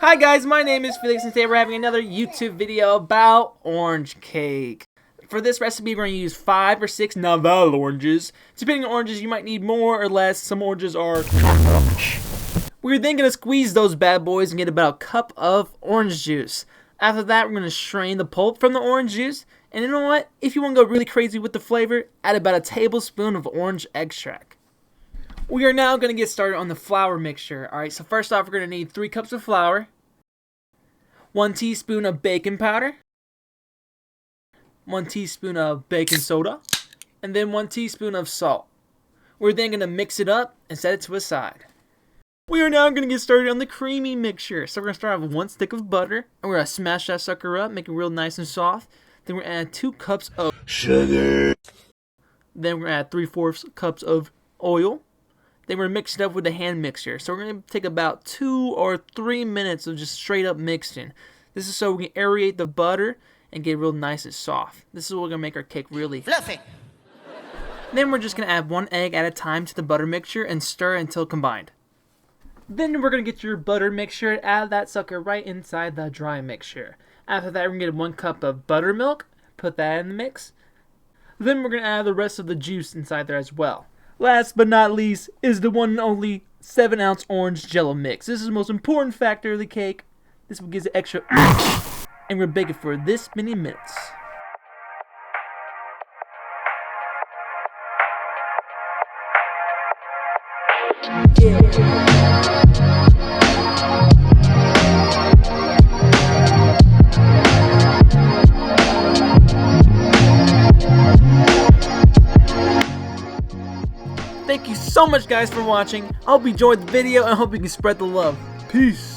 Hi guys, my name is Felix and today we're having another YouTube video about orange cake. For this recipe we're going to use 5 or 6 Naval Oranges. Depending on oranges you might need more or less. Some oranges are We're then going to squeeze those bad boys and get about a cup of orange juice. After that we're going to strain the pulp from the orange juice. And you know what? If you want to go really crazy with the flavor, add about a tablespoon of orange extract. We are now going to get started on the flour mixture. Alright, so first off we're going to need 3 cups of flour, 1 teaspoon of baking powder, 1 teaspoon of baking soda, and then 1 teaspoon of salt. We're then going to mix it up and set it to a side. We are now going to get started on the creamy mixture. So we're going to start off with 1 stick of butter, and we're going to smash that sucker up, make it real nice and soft. Then we're going to add 2 cups of sugar. Then we're going to add 3/4 cups of oil. Then we're going to mix it up with the hand mixer. So we're going to take about 2 or 3 minutes of just straight up mixing. This is so we can aerate the butter and get it real nice and soft. This is what we're going to make our cake really fluffy. Then we're just going to add 1 egg at a time to the butter mixture and stir until combined. Then we're going to get your butter mixture and add that sucker right inside the dry mixture. After that we're going to get 1 cup of buttermilk, put that in the mix. Then we're going to add the rest of the juice inside there as well. Last but not least is the one and only 7-ounce orange jello mix. This is the most important factor of the cake. This will give it extra and we're baking for this many minutes. Thank you so much guys for watching. I hope you enjoyed the video and I hope you can spread the love. Peace.